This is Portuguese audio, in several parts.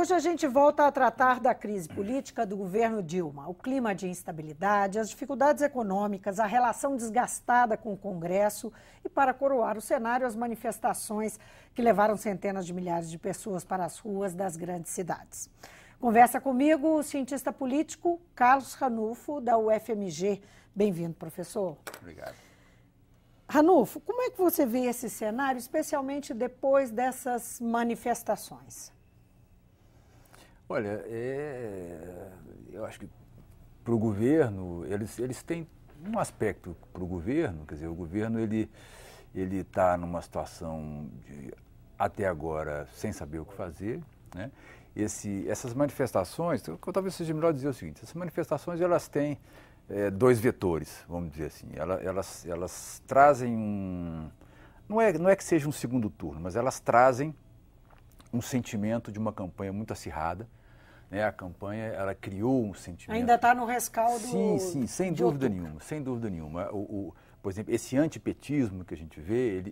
Hoje a gente volta a tratar da crise política do governo Dilma, o clima de instabilidade, as dificuldades econômicas, a relação desgastada com o Congresso e, para coroar o cenário, as manifestações que levaram centenas de milhares de pessoas para as ruas das grandes cidades. Conversa comigo o cientista político Carlos Ranulfo, da UFMG. Bem-vindo, professor. Obrigado. Ranulfo, como é que você vê esse cenário, especialmente depois dessas manifestações? Olha, eu acho que para o governo, eles têm um aspecto para o governo, quer dizer, o governo ele está numa situação de, até agora, sem saber o que fazer, né? Essas manifestações, talvez seja melhor dizer o seguinte, essas manifestações elas têm dois vetores, vamos dizer assim, elas trazem não é que seja um segundo turno, mas elas trazem um sentimento de uma campanha muito acirrada, né? A campanha, ela criou um sentimento... Ainda está no rescaldo... Sim, sem dúvida nenhuma, sem dúvida nenhuma. Por exemplo, esse antipetismo que a gente vê,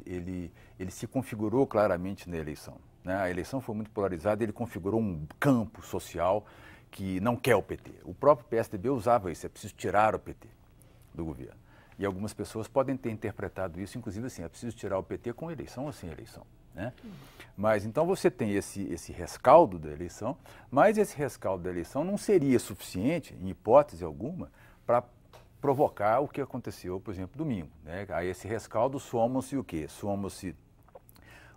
ele se configurou claramente na eleição, né? A eleição foi muito polarizada, ele configurou um campo social que não quer o PT. O próprio PSDB usava isso, é preciso tirar o PT do governo. E algumas pessoas podem ter interpretado isso, inclusive assim, é preciso tirar o PT com eleição ou sem eleição, né? Mas então você tem esse rescaldo da eleição, mas esse rescaldo da eleição não seria suficiente, em hipótese alguma, para provocar o que aconteceu, por exemplo, domingo, né? A esse rescaldo somam-se o quê? Somam-se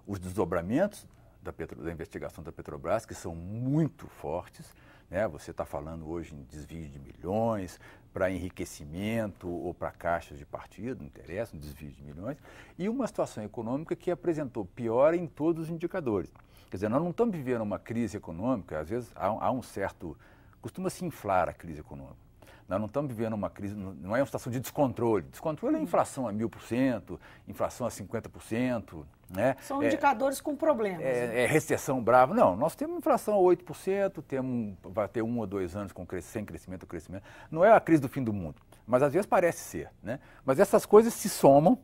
os desdobramentos da investigação da Petrobras, que são muito fortes, né? Você está falando hoje em desvio de milhões para enriquecimento ou para caixas de partido, não interessa, um desvio de milhões, e uma situação econômica que apresentou piora em todos os indicadores. Quer dizer, nós não estamos vivendo uma crise econômica, às vezes há um certo... costuma-se inflar a crise econômica. Nós não estamos vivendo uma crise, não é uma situação de descontrole. Descontrole é inflação a 1000%, inflação a 50%, né? São indicadores com problemas. Recessão brava. Não, nós temos inflação a 8%, vai ter 1 ou 2 anos sem crescimento ou crescimento. Não é a crise do fim do mundo, mas às vezes parece ser, né? Mas essas coisas se somam,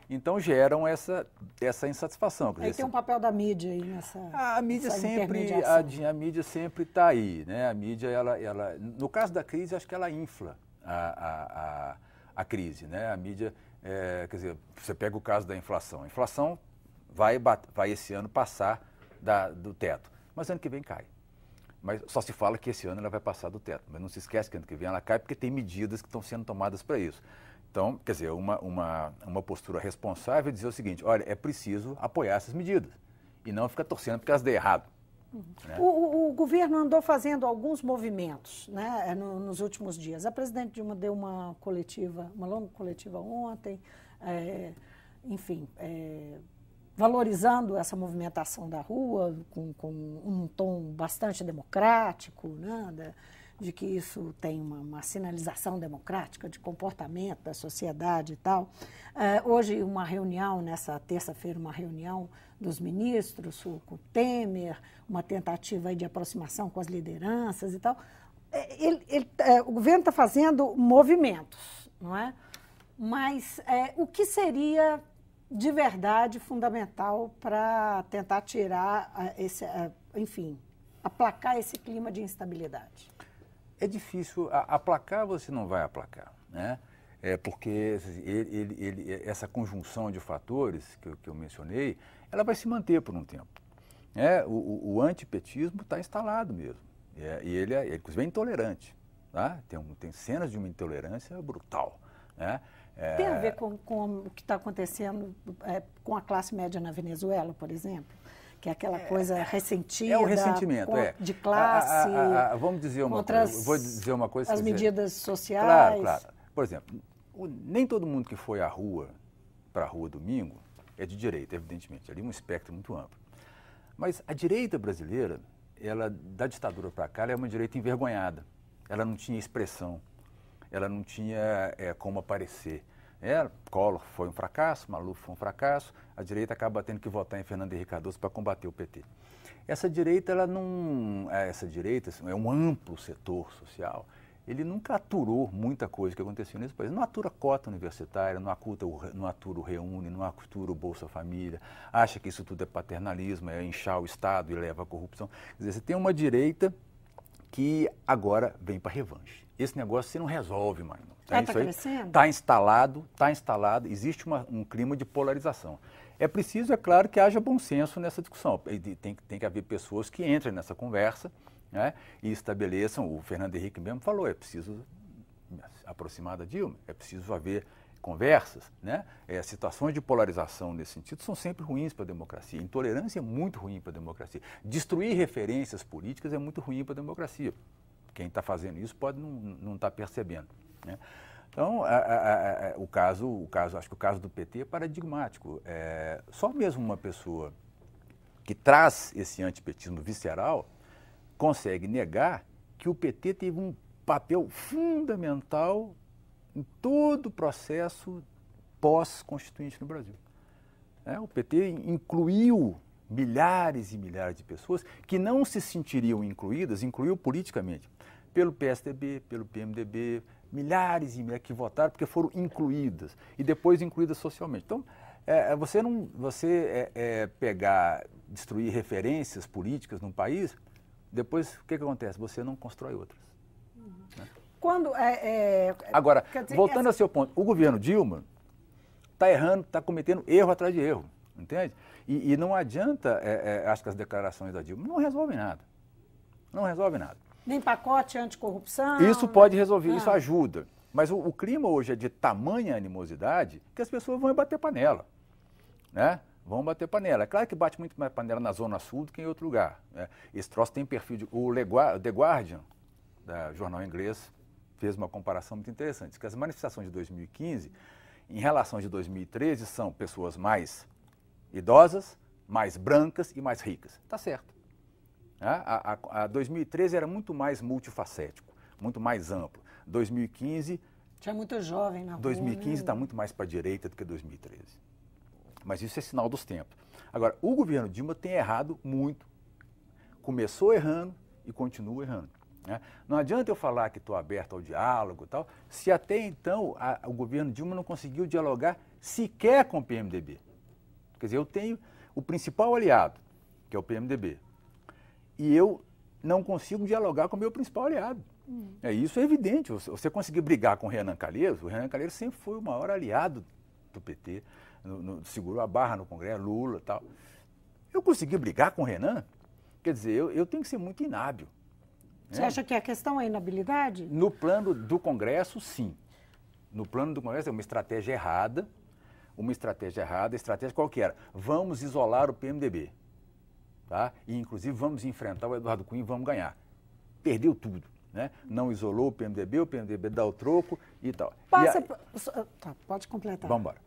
então geram essa insatisfação. Quer dizer, tem um papel da mídia aí nessa a mídia sempre está aí, né? A mídia, no caso da crise, acho que ela infla a crise, né? A mídia, quer dizer, você pega o caso da inflação. A inflação vai esse ano passar do teto, mas ano que vem cai. Mas só se fala que esse ano ela vai passar do teto, mas não se esquece que ano que vem ela cai porque tem medidas que estão sendo tomadas para isso. Então, quer dizer, uma postura responsável é dizer o seguinte, olha, é preciso apoiar essas medidas e não ficar torcendo porque elas dêem errado. Né? O governo andou fazendo alguns movimentos, né, nos últimos dias. A presidente Dilma deu uma longa coletiva ontem, valorizando essa movimentação da rua com um tom bastante democrático, né, de que isso tem uma sinalização democrática de comportamento da sociedade e tal. Hoje, uma reunião, nessa terça-feira, uma reunião dos ministros, com o Temer, uma tentativa aí de aproximação com as lideranças e tal. O governo está fazendo movimentos, não é? Mas o que seria de verdade fundamental para tentar tirar aplacar esse clima de instabilidade? É difícil, aplacar você não vai aplacar, né? Porque essa conjunção de fatores que eu mencionei, ela vai se manter por um tempo. O antipetismo está instalado mesmo, e ele inclusive é intolerante, tá? Tem cenas de uma intolerância brutal, né? Tem a ver com o que está acontecendo com a classe média na Venezuela, por exemplo? Que é aquela coisa ressentida, o ressentimento, de classe, vamos dizer uma coisa, eu vou dizer uma coisa. As medidas sociais. Claro. Por exemplo, nem todo mundo que foi para a rua domingo é de direita, evidentemente. Ali é um espectro muito amplo. Mas a direita brasileira, da ditadura para cá, ela é uma direita envergonhada. Ela não tinha expressão, ela não tinha como aparecer. Collor foi um fracasso, Maluf foi um fracasso, a direita acaba tendo que votar em Fernando Henrique Cardoso para combater o PT. Essa direita é um amplo setor social ele nunca aturou muita coisa que aconteceu nesse país. Não atura cota universitária, não atura o Reúne, não atura o Bolsa Família, acha que isso tudo é paternalismo, é inchar o Estado e leva à corrupção. Quer dizer, você tem uma direita que agora vem para revanche. Esse negócio você não resolve mais. Está crescendo? Está instalado, existe um clima de polarização. É preciso, é claro, que haja bom senso nessa discussão. Tem que haver pessoas que entrem nessa conversa, né, e estabeleçam, o Fernando Henrique mesmo falou, é preciso aproximar da Dilma, é preciso haver conversas, né? Situações de polarização nesse sentido são sempre ruins para a democracia. Intolerância é muito ruim para a democracia. Destruir referências políticas é muito ruim para a democracia. Quem está fazendo isso pode não estar percebendo, né? Então, acho que o caso do PT é paradigmático. Só mesmo uma pessoa que traz esse antipetismo visceral consegue negar que o PT teve um papel fundamental em todo o processo pós-constituinte no Brasil. O PT incluiu milhares e milhares de pessoas que não se sentiriam incluídas, incluiu politicamente, pelo PSDB, pelo PMDB, milhares e milhares que votaram porque foram incluídas e depois incluídas socialmente. Então, destruir referências políticas num país, depois o que acontece? Você não constrói outras. Né? Agora, dizer, voltando ao seu ponto, o governo Dilma está errando, está cometendo erro atrás de erro, entende? E não adianta, acho que as declarações da Dilma não resolvem nada. Não resolve nada. Nem pacote anticorrupção? Isso pode resolver, isso ajuda. Mas o clima hoje é de tamanha animosidade que as pessoas vão bater panela, né? Vão bater panela. É claro que bate muito mais panela na Zona Sul do que em outro lugar, né? Esse troço tem perfil de... O The Guardian, da jornal inglês, fez uma comparação muito interessante. Diz que as manifestações de 2015, em relação às de 2013, são pessoas mais idosas, mais brancas e mais ricas. Está certo. A 2013 era muito mais multifacético, muito mais amplo. 2015... Tinha muito jovem na rua. 2015 está muito mais para a direita do que 2013. Mas isso é sinal dos tempos. Agora, o governo Dilma tem errado muito. Começou errando e continua errando. Né? Não adianta eu falar que estou aberto ao diálogo e tal, se até então o governo Dilma não conseguiu dialogar sequer com o PMDB. Quer dizer, eu tenho o principal aliado, que é o PMDB. E eu não consigo dialogar com o meu principal aliado. Isso é evidente. Você conseguir brigar com o Renan Calheiros sempre foi o maior aliado do PT, segurou a barra no Congresso, Lula e tal. Eu consegui brigar com o Renan? Quer dizer, eu tenho que ser muito inábil. Você acha que a questão é inabilidade? No plano do Congresso, sim. No plano do Congresso é uma estratégia errada. A estratégia qual que era? Vamos isolar o PMDB. Tá? E, inclusive, vamos enfrentar o Eduardo Cunha e vamos ganhar. Perdeu tudo. Né? Não isolou o PMDB dá o troco e tal. Tá, pode completar. Vamos embora.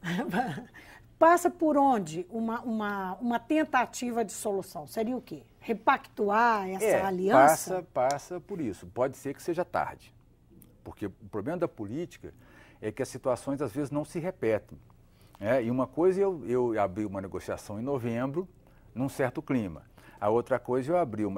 Passa por onde uma tentativa de solução? Seria o quê? Repactuar essa aliança? Passa por isso. Pode ser que seja tarde. Porque o problema da política é que as situações, às vezes, não se repetem. E uma coisa, eu abri uma negociação em novembro, num certo clima. A outra coisa,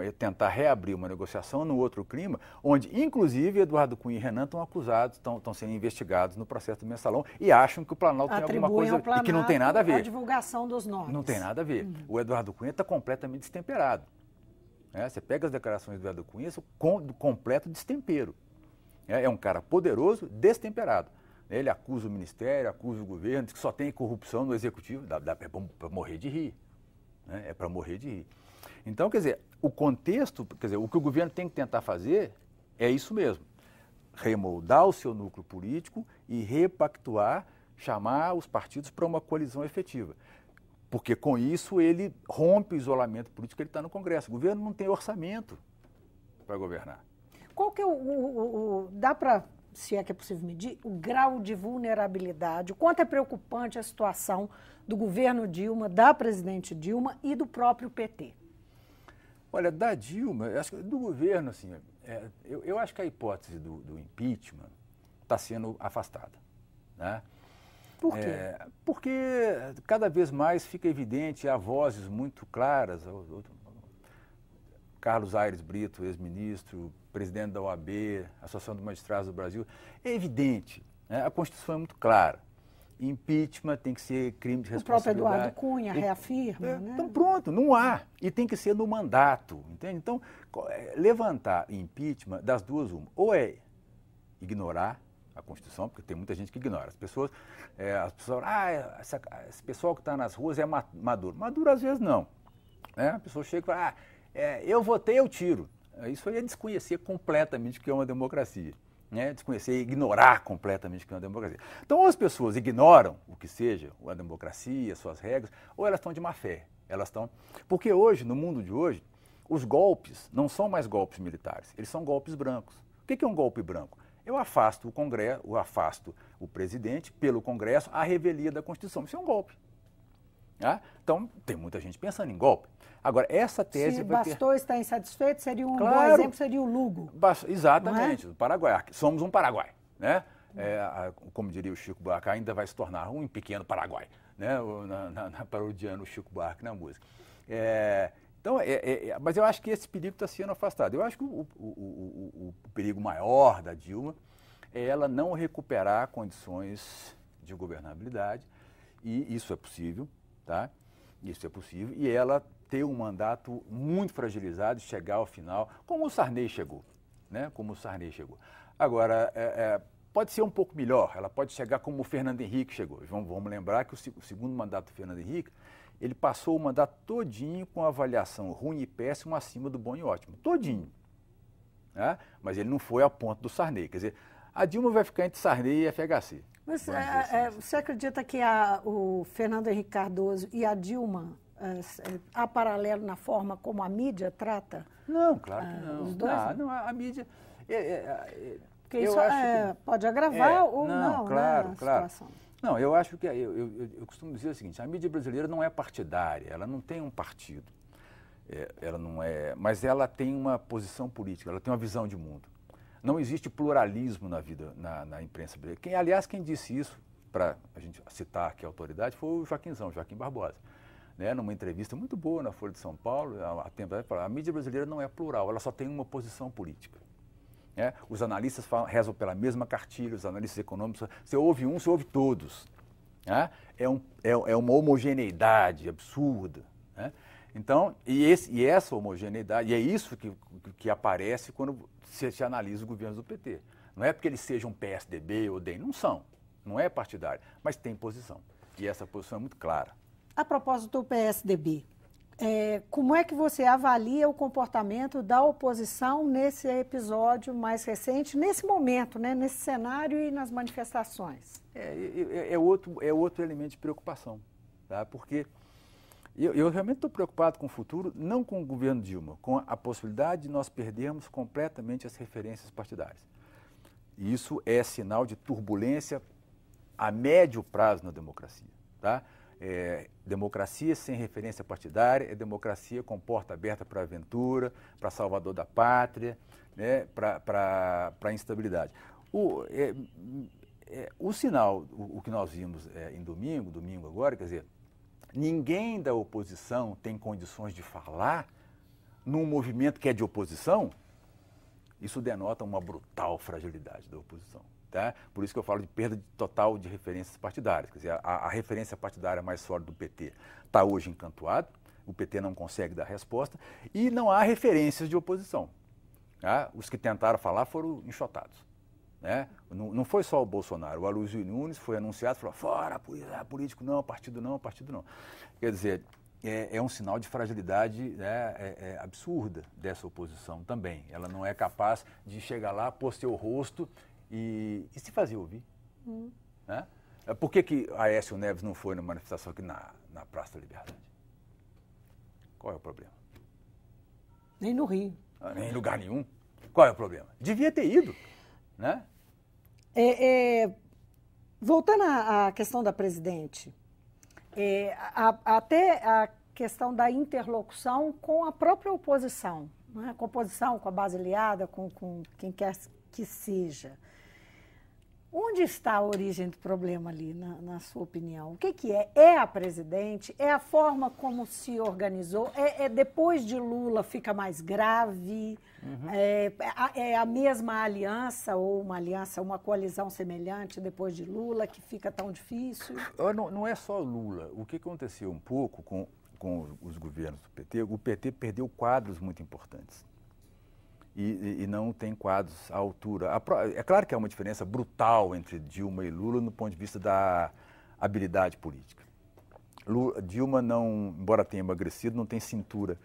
eu tentar reabrir uma negociação no outro clima, onde, inclusive, Eduardo Cunha e Renan estão acusados, estão sendo investigados no processo do Mensalão e acham que o Planalto tem alguma coisa e que não tem nada a ver. A divulgação dos nomes. Não tem nada a ver. O Eduardo Cunha está completamente destemperado. Você pega as declarações do Eduardo Cunha com completo destempero. É um cara poderoso, destemperado. Ele acusa o Ministério, acusa o governo, diz que só tem corrupção no Executivo. Dá para morrer de rir. É para morrer de rir. Então, quer dizer, o contexto, o que o governo tem que tentar fazer é isso mesmo. Remoldar o seu núcleo político e repactuar, chamar os partidos para uma coalizão efetiva. Porque com isso ele rompe o isolamento político que ele está no Congresso. O governo não tem orçamento para governar. Qual que é dá para, se é que é possível medir, o grau de vulnerabilidade, o quanto é preocupante a situação do governo Dilma, da presidente Dilma e do próprio PT? Olha, da Dilma, do governo, assim, eu acho que a hipótese do impeachment está sendo afastada. Né? Por quê? Porque cada vez mais fica evidente, há vozes muito claras, Carlos Aires Brito, ex-ministro, presidente da OAB, Associação dos Magistrados do Brasil. É evidente, né? A Constituição é muito clara. Impeachment tem que ser crime de responsabilidade. O próprio Eduardo Cunha reafirma, né? Então pronto, não há. E tem que ser no mandato, entende? Então, levantar impeachment das duas uma. Ou é ignorar a Constituição, porque tem muita gente que ignora. As pessoas esse pessoal que está nas ruas é maduro. Maduro às vezes não. Né? A pessoa chega e fala, eu votei, eu tiro. Isso aí é desconhecer completamente o que é uma democracia. Né? Desconhecer e ignorar completamente o que é uma democracia. Então, ou as pessoas ignoram o que seja a democracia, suas regras, ou elas estão de má fé. Porque hoje, no mundo de hoje, os golpes não são mais golpes militares, eles são golpes brancos. O que é um golpe branco? Eu afasto o Congresso, afasto o presidente pelo Congresso à revelia da Constituição. Isso é um golpe. Tá? Então, tem muita gente pensando em golpe. Agora, essa tese... Se bastou estar insatisfeito, seria um bom exemplo, seria o Lugo. Exatamente, do Paraguai. Somos um Paraguai. Né? Como diria o Chico Buarque, ainda vai se tornar um pequeno Paraguai. Né? Parodiando o Chico Buarque na música. Mas eu acho que esse perigo está sendo afastado. Eu acho que o perigo maior da Dilma é ela não recuperar condições de governabilidade, e isso é possível, tá? Isso é possível, e ela ter um mandato muito fragilizado, chegar ao final, como o Sarney chegou, né? Como o Sarney chegou. Agora, pode ser um pouco melhor, ela pode chegar como o Fernando Henrique chegou. Vamos lembrar que o segundo mandato do Fernando Henrique, ele passou o mandato todinho com avaliação ruim e péssimo acima do bom e ótimo. Todinho. Né? Mas ele não foi ao ponto do Sarney. Quer dizer, a Dilma vai ficar entre Sarney e FHC. Mas você acredita que o Fernando Henrique Cardoso e a Dilma há paralelo na forma como a mídia trata? Não, claro que não. Os dois? Não, a mídia... Porque isso pode agravar ou não, claro, né, a claro. situação. Não, eu acho que... Eu costumo dizer o seguinte, a mídia brasileira não é partidária, ela não tem um partido. Ela não é... Mas ela tem uma posição política, ela tem uma visão de mundo. Não existe pluralismo na imprensa brasileira. Aliás, quem disse isso, para a gente citar aqui a autoridade, foi o Joaquim Barbosa. Né? Numa entrevista muito boa na Folha de São Paulo, há tempo atrás, a mídia brasileira não é plural, ela só tem uma posição política. Né? Os analistas rezam pela mesma cartilha, os analistas econômicos, você ouve um, você ouve todos. Né? É uma homogeneidade absurda. Né? Então, e essa homogeneidade, e é isso que aparece quando se analisa os governos do PT. Não é porque eles sejam PSDB ou DEM, não são. Não é partidário, mas tem posição. E essa posição é muito clara. A propósito do PSDB, como é que você avalia o comportamento da oposição nesse episódio mais recente, nesse momento, né, nesse cenário e nas manifestações? É outro elemento de preocupação, tá? Porque eu realmente estou preocupado com o futuro, não com o governo Dilma, com a possibilidade de nós perdermos completamente as referências partidárias. E isso é sinal de turbulência a médio prazo na democracia, tá? Democracia sem referência partidária é democracia com porta aberta para a aventura, para salvador da pátria, né, para a instabilidade. O sinal, o que nós vimos em domingo agora, quer dizer, ninguém da oposição tem condições de falar num movimento que é de oposição, isso denota uma brutal fragilidade da oposição. Tá? Por isso que eu falo de perda total de referências partidárias. Quer dizer, a referência partidária mais sólida do PT está hoje encantoada, o PT não consegue dar resposta e não há referências de oposição. Tá? Os que tentaram falar foram enxotados. Né? Não foi só o Bolsonaro, o Aloysio Nunes foi anunciado, falou, fora, político não, partido não, partido não. Quer dizer, é um sinal de fragilidade, né, absurda dessa oposição também. Ela não é capaz de chegar lá, pôr seu rosto e se fazer ouvir. Né? Por que Aécio Neves não foi na manifestação aqui na Praça da Liberdade? Qual é o problema? Nem no Rio. Nem em lugar nenhum. Qual é o problema? Devia ter ido. Né? Voltando à questão da presidente, até a questão da interlocução com a própria oposição, né? Com a oposição, com a base aliada, com quem quer que seja. Onde está a origem do problema ali, na sua opinião? O que é? É a presidente? É a forma como se organizou? É depois de Lula fica mais grave? Uhum. É a mesma aliança ou uma coalizão semelhante depois de Lula que fica tão difícil? Não é só Lula. O que aconteceu um pouco com os governos do PT? O PT perdeu quadros muito importantes. E não tem quadros à altura. É claro que há uma diferença brutal entre Dilma e Lula no ponto de vista da habilidade política. Dilma, não, embora tenha emagrecido, não tem cintura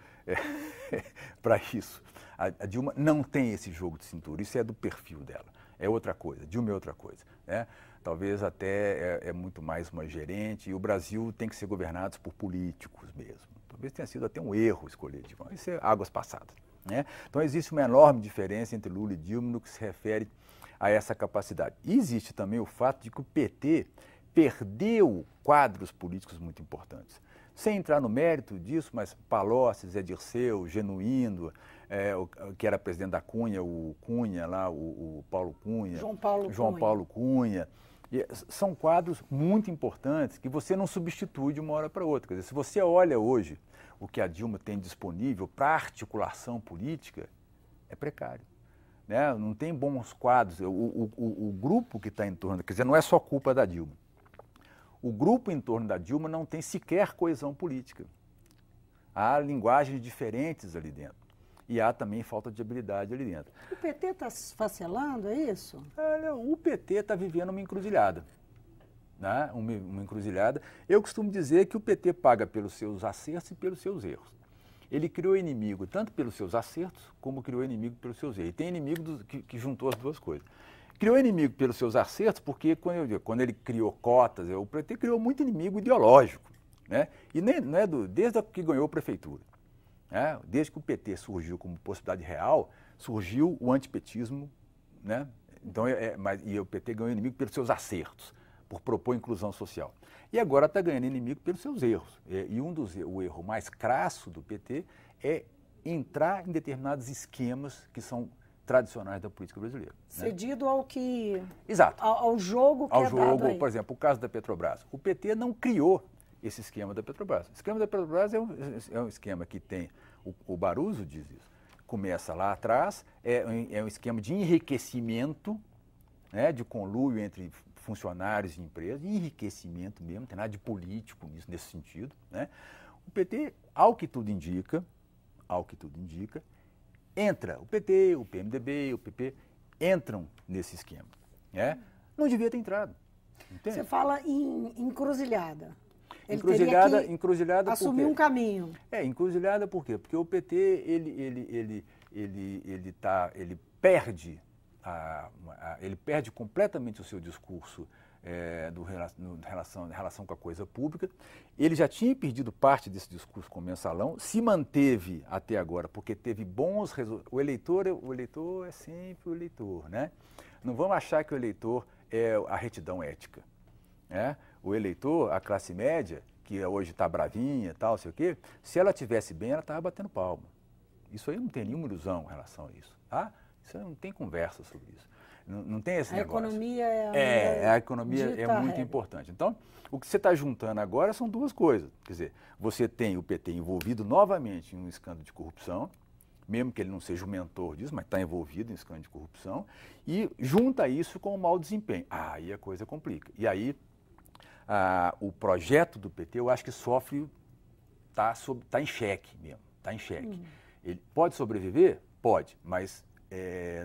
para isso. A Dilma não tem esse jogo de cintura, isso é do perfil dela. É outra coisa, Dilma é outra coisa. Né? Talvez até é muito mais uma gerente, e o Brasil tem que ser governado por políticos mesmo. Talvez tenha sido até um erro escolher Dilma, isso é águas passadas. Né? Então, existe uma enorme diferença entre Lula e Dilma no que se refere a essa capacidade. E existe também o fato de que o PT perdeu quadros políticos muito importantes. Sem entrar no mérito disso, mas Palocci, Zé Dirceu, Genuíno, que era presidente da Cunha, o Cunha lá, o Paulo Cunha, João Paulo Cunha. São quadros muito importantes que você não substitui de uma hora para outra. Quer dizer, se você olha hoje o que a Dilma tem disponível para articulação política, é precário. Né? Não tem bons quadros. O grupo que está em torno, quer dizer, não é só culpa da Dilma. O grupo em torno da Dilma não tem sequer coesão política. Há linguagens diferentes ali dentro. E há também falta de habilidade ali dentro. O PT está se esfacelando, é isso? Olha, o PT está vivendo uma encruzilhada. Né? Uma encruzilhada. Eu costumo dizer que o PT paga pelos seus acertos e pelos seus erros. Ele criou inimigo tanto pelos seus acertos, como criou inimigo pelos seus erros. E tem inimigo que juntou as duas coisas. Criou inimigo pelos seus acertos porque, quando ele criou cotas, o PT criou muito inimigo ideológico. Né? E não é desde que ganhou a prefeitura. Né? Desde que o PT surgiu como possibilidade real, surgiu o antipetismo. Né? Então, e o PT ganhou inimigo pelos seus acertos, por propor inclusão social. E agora está ganhando inimigo pelos seus erros. E o erro mais crasso do PT é entrar em determinados esquemas que são tradicionais da política brasileira. Cedido, né? Ao que... Exato. Ao jogo que é dado aí. Por exemplo, o caso da Petrobras. O PT não criou esse esquema da Petrobras. O esquema da Petrobras é um esquema que tem... O Barroso diz isso. Começa lá atrás, é um esquema de enriquecimento, né, de conluio entre funcionários e empresas, de enriquecimento mesmo, não tem nada de político nesse sentido. Né? O PT, ao que tudo indica, entra, o PT, o PMDB, o PP, entram nesse esquema. Né? Não devia ter entrado. Entende? Você fala em encruzilhada. Encruzilhada assumir um caminho. Encruzilhada por quê? Porque o PT, ele perde completamente o seu discurso em relação com a coisa pública. Ele já tinha perdido parte desse discurso com o mensalão, se manteve até agora, porque teve bons resultados. O eleitor é sempre o eleitor, né? Não vamos achar que o eleitor é a retidão ética. Né? O eleitor, a classe média, que hoje está bravinha e tal, sei o quê, se ela estivesse bem, ela estava batendo palma. Isso aí não tem nenhuma ilusão em relação a isso. Tá? Isso aí não tem conversa sobre isso. Não tem esse negócio. A economia é muito importante. Então, o que você está juntando agora são duas coisas. Quer dizer, você tem o PT envolvido novamente em um escândalo de corrupção, mesmo que ele não seja o mentor disso, mas está envolvido em escândalo de corrupção, e junta isso com o mau desempenho. Aí a coisa complica. E aí, o projeto do PT, eu acho que está em xeque mesmo, está em xeque. Ele pode sobreviver? Pode, mas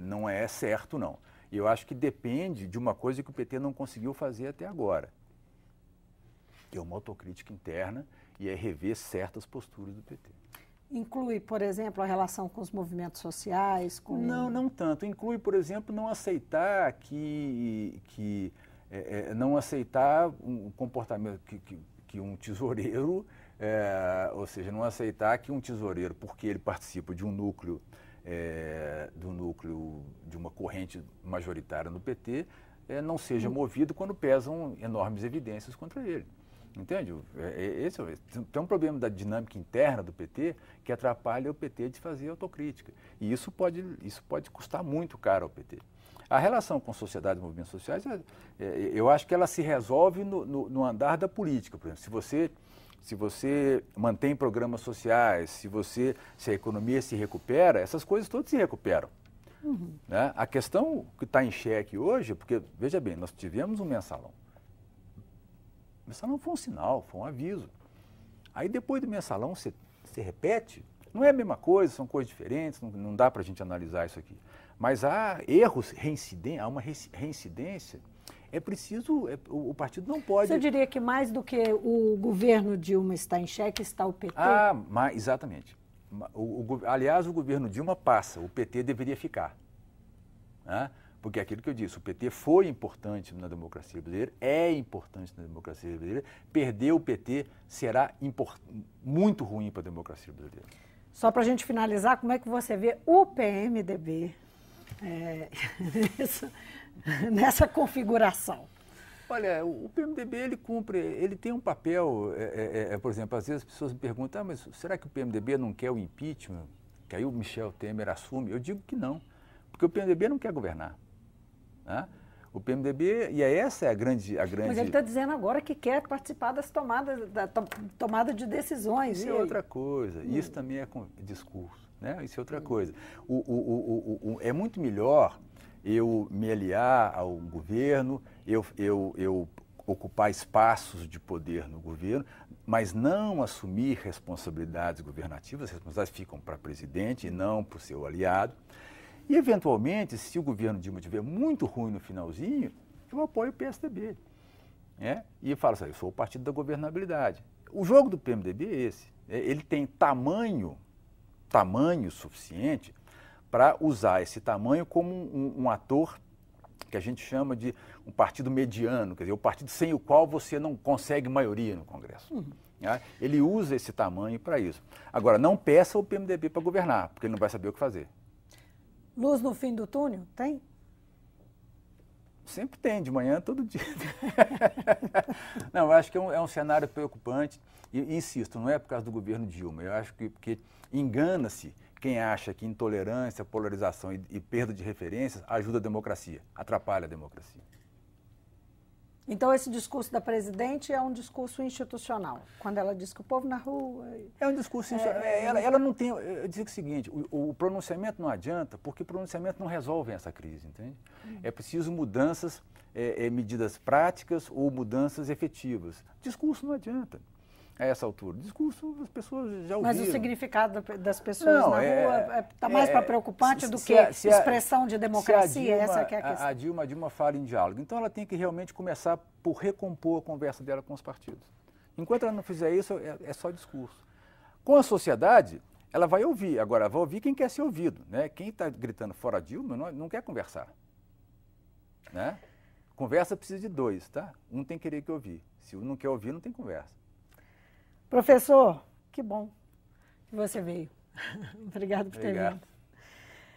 não é certo, não. E eu acho que depende de uma coisa que o PT não conseguiu fazer até agora. É uma autocrítica interna e é rever certas posturas do PT. Inclui, por exemplo, a relação com os movimentos sociais? Não tanto. Inclui, por exemplo, não aceitar não aceitar um comportamento que um tesoureiro, ou seja, não aceitar que um tesoureiro, porque ele participa de um núcleo, de uma corrente majoritária no PT, não seja movido quando pesam enormes evidências contra ele. Entende? Tem um problema da dinâmica interna do PT que atrapalha o PT de fazer autocrítica. E isso pode custar muito caro ao PT. A relação com sociedade e movimentos sociais, eu acho que ela se resolve no andar da política. Por exemplo, se você mantém programas sociais, se a economia se recupera, essas coisas todas se recuperam. Uhum. Né? A questão que está em xeque hoje, porque, veja bem, nós tivemos um mensalão. O mensalão foi um sinal, foi um aviso. Aí depois do mensalão você repete, não é a mesma coisa, são coisas diferentes, não dá para a gente analisar isso aqui. Mas há erros, há uma reincidência, é preciso, o partido não pode... Você diria que mais do que o governo Dilma está em xeque, está o PT? Exatamente. Aliás, o governo Dilma passa, o PT deveria ficar. Né? Porque é aquilo que eu disse, o PT foi importante na democracia brasileira, é importante na democracia brasileira, perder o PT será muito ruim para a democracia brasileira. Só para a gente finalizar, como é que você vê o PMDB nessa configuração? Olha, o PMDB ele tem um papel, por exemplo, às vezes as pessoas me perguntam, mas será que o PMDB não quer o impeachment? Que aí o Michel Temer assume? Eu digo que não, porque o PMDB não quer governar. Né? O PMDB, e essa é a grande... Mas ele está dizendo agora que quer participar da tomada de decisões. Isso é outra coisa, isso também é discurso, né? Isso é outra coisa. É muito melhor eu me aliar ao governo, eu ocupar espaços de poder no governo, mas não assumir responsabilidades governativas, as responsabilidades ficam para o presidente e não para o seu aliado. E, eventualmente, se o governo Dilma estiver muito ruim no finalzinho, eu apoio o PSDB. Né? E eu falo assim, eu sou o partido da governabilidade. O jogo do PMDB é esse. Ele tem tamanho suficiente para usar esse tamanho como um ator que a gente chama de um partido mediano, quer dizer, o partido sem o qual você não consegue maioria no Congresso. Né? Ele usa esse tamanho para isso. Agora, não peça o PMDB para governar, porque ele não vai saber o que fazer. Luz no fim do túnel? Tem? Sempre tem, de manhã, todo dia. Não, eu acho que é um cenário preocupante. E insisto, não é por causa do governo Dilma. Eu acho que engana-se quem acha que intolerância, polarização e perda de referências ajuda a democracia, atrapalha a democracia. Então, esse discurso da presidente é um discurso institucional, quando ela diz que o povo na rua... É um discurso institucional. Ela não tem... Eu digo o seguinte, o pronunciamento não adianta, porque o pronunciamento não resolve essa crise, entende? É preciso mudanças, medidas práticas ou mudanças efetivas. Discurso não adianta a essa altura. Discurso as pessoas já ouviram. Mas o significado das pessoas na rua está mais para preocupante do que expressão de democracia? Essa que é a questão. A Dilma fala em diálogo. Então ela tem que realmente começar por recompor a conversa dela com os partidos. Enquanto ela não fizer isso, é só discurso. Com a sociedade, ela vai ouvir. Agora, vai ouvir quem quer ser ouvido. Né? Quem está gritando fora Dilma não quer conversar. Né? Conversa precisa de dois, tá? Um tem que querer que ouvir. Se um não quer ouvir, não tem conversa. Professor, que bom que você veio. Obrigado por ter vindo.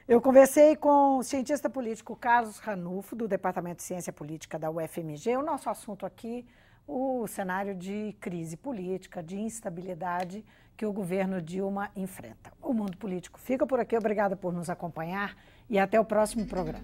Eu conversei com o cientista político Carlos Ranulfo, do Departamento de Ciência Política da UFMG. O nosso assunto aqui, o cenário de crise política, de instabilidade que o governo Dilma enfrenta. O Mundo Político fica por aqui. Obrigada por nos acompanhar e até o próximo programa.